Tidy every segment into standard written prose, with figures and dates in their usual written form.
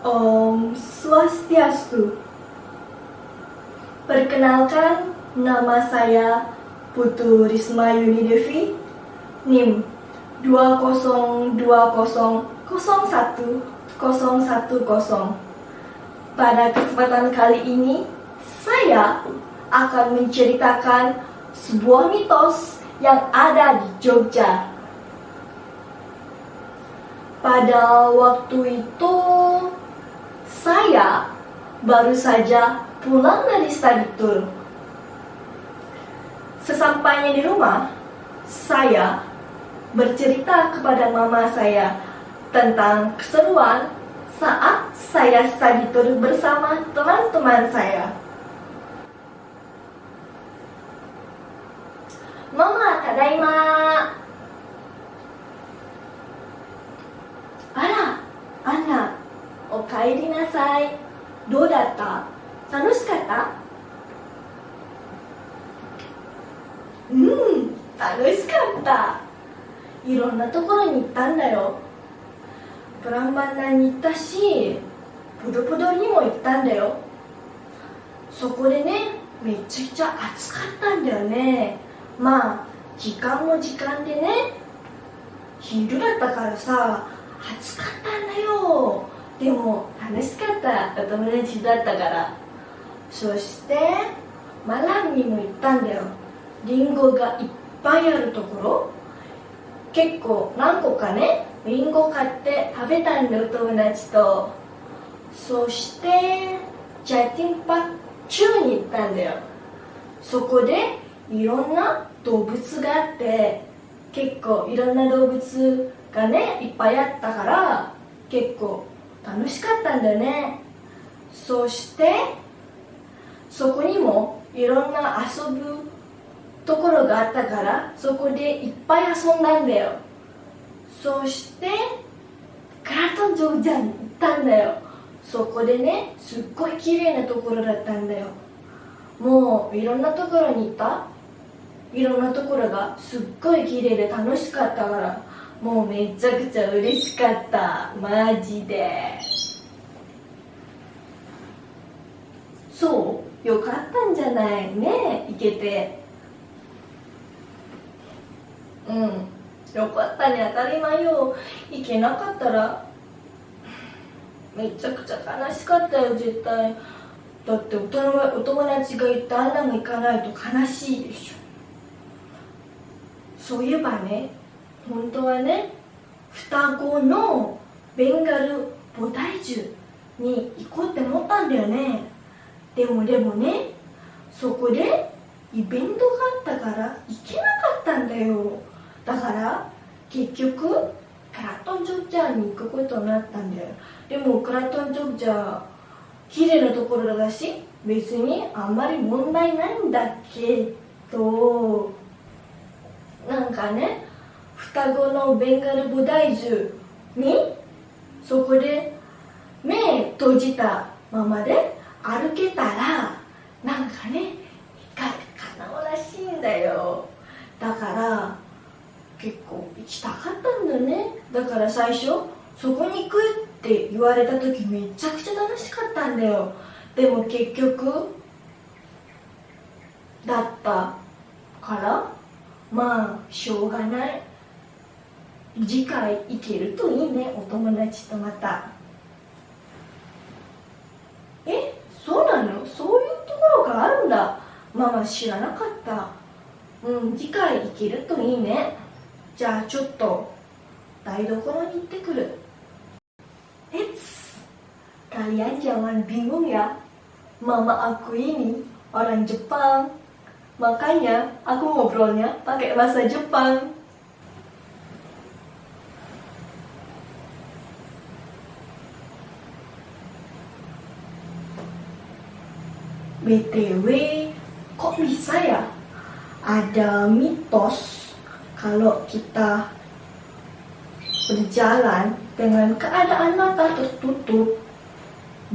Om Swastiastu. Perkenalkan, nama saya Putu Risma Yuni Devi, NIM 202001010. Pada kesempatan kali ini, saya akan menceritakan sebuah mitos yang ada di Jogja. Pada waktu itu, saya baru saja pulang dari study tour. Sesampainya di rumah, saya bercerita kepada mama saya tentang keseruan saat saya study tour bersama teman-teman saya. Mama, tadaima. Ara, Anna, okaeri nasai. Dou datta? Tanoshikatta? 楽しかった。いろんなところに行ったんだよ。プランバンナに行ったし、プドプドにも行ったんだよ。そこでね、めちゃくちゃ暑かったんだよね。まあ、時間も時間でね、昼だったからさ、暑かったんだよ。でも楽しかった。お友達だったから。そしてマランにも行ったんだよ。リンゴがいっぱいあるところ、結構何個かね、リンゴ買って食べたんだよ、お友達と。そしてジャティンパッチューに行ったんだよ。そこでいろんな動物があって、結構いろんな動物がね、いっぱいあったから結構楽しかったんだよね。そしてそこにもいろんな遊ぶところがあったから、そこでいっぱい遊んだんだよ。そしてクラトンジョグジャに行ったんだよ。そこでね、すっごい綺麗なところだったんだよ。もういろんなところに行った。いろんなところがすっごい綺麗で楽しかったから、もうめちゃくちゃ嬉しかった。マジで。そう、よかったんじゃないね、行けて。よかったね、当たり前よ。行けなかったらめちゃくちゃ悲しかったよ、絶対。だってお友達が行ってあんなの行かないと悲しいでしょ。そういえばね、本当はね、双子のベンガル菩提樹に行こうって思ったんだよね。でもね、そこでイベントがあったから行けなかったんだよ。だから結局クラトンジョグジャーに行くことになったんだよ。でもクラトンジョグジャー綺麗なところだし、別にあんまり問題ないんだけど、なんかね、双子のベンガル菩提樹にそこで目閉じたままで歩けたら、なんかね、かなうらしいんだよ。だから結構行きたかったんだよね。だから最初そこに行くって言われた時めちゃくちゃ楽しかったんだよ。でも結局だったから、まあしょうがない。次回行けるといいね、お友達とまた。そうなの？そういうところがあるんだ。ママ知らなかった。次回行けるといいね。じゃあちょっと台所に行ってくる。Kalian jangan bingung ya. Mama aku ini orang Jepang. Makanya aku ngobrolnya pakai bahasa Jepang. BTW, kok bisa ya ada mitos kalau kita berjalan dengan keadaan mata tertutup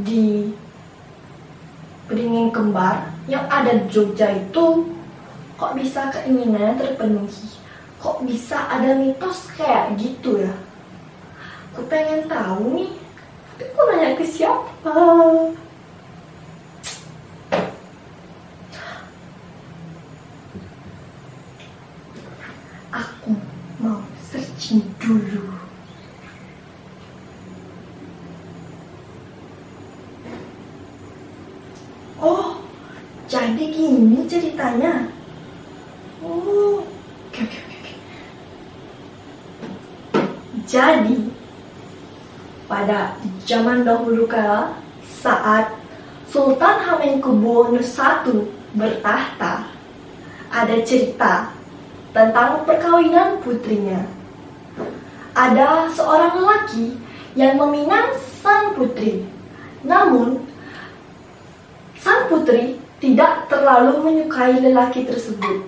di Beringin Kembar yang ada di Jogja itu, kok bisa keinginannya terpenuhi? Kok bisa ada mitos kayak gitu ya? Aku pengen tahu nih, Tapi kok nanya ke siapa? Aku mau searching dulu. Oh, jadi gini ceritanya. Oh, oke. Jadi, pada zaman dahulu kala, saat Sultan Hamengkubuwono I bertahta, ada cerita tentang perkawinan putrinya. Ada seorang lelaki yang meminang sang putri. Namun, sang putri tidak terlalu menyukai lelaki tersebut.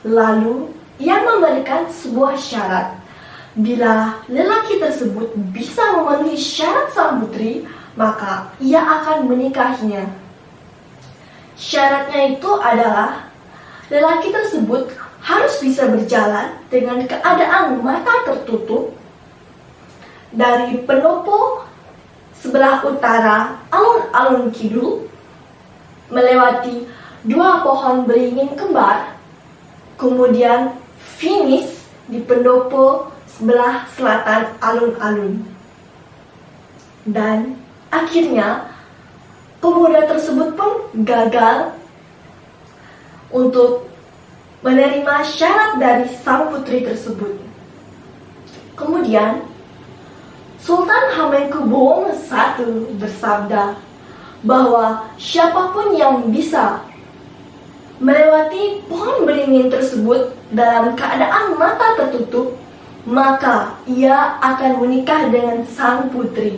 Lalu, ia memberikan sebuah syarat. Bila lelaki tersebut bisa memenuhi syarat sang putri, maka ia akan menikahinya. Syaratnya itu adalah lelaki tersebut harus bisa berjalan dengan keadaan mata tertutup dari pendopo sebelah utara alun-alun kidul, melewati 2 pohon beringin kembar, kemudian finish di pendopo sebelah selatan alun-alun. Dan akhirnya pemuda tersebut pun gagal untuk menerima syarat dari sang putri tersebut. Kemudian Sultan Hamengkubuwono I bersabda bahwa siapapun yang bisa melewati pohon beringin tersebut dalam keadaan mata tertutup, maka ia akan menikah dengan sang putri.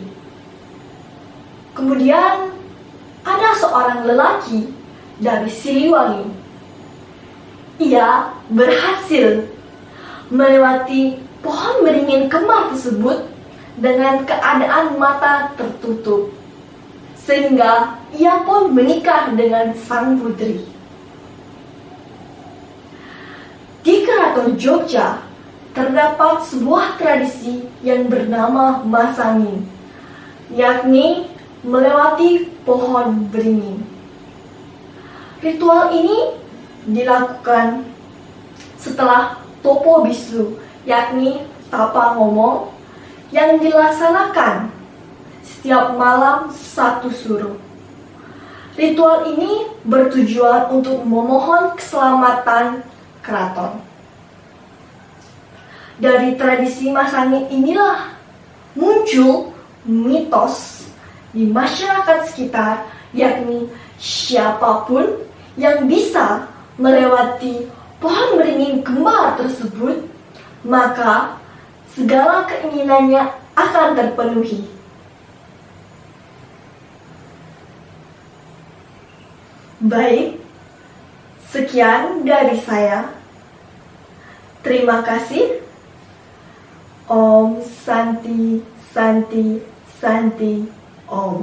Kemudian ada seorang lelaki dari Siliwangi. Ia berhasil melewati pohon beringin kembar tersebut dengan keadaan mata tertutup, sehingga ia pun menikah dengan sang putri. Di Keraton Jogja terdapat sebuah tradisi yang bernama masangin, yakni melewati pohon beringin. Ritual ini dilakukan setelah topo bisu, yakni tapa ngomong, yang dilaksanakan setiap malam 1 suruh. Ritual ini bertujuan untuk memohon keselamatan keraton. Dari tradisi masangin inilah muncul mitos di masyarakat sekitar, yakni siapapun yang bisa melewati pohon beringin kembar tersebut, maka segala keinginannya akan terpenuhi. Baik, sekian dari saya. Terima kasih. Om Santi Santi Santi Om.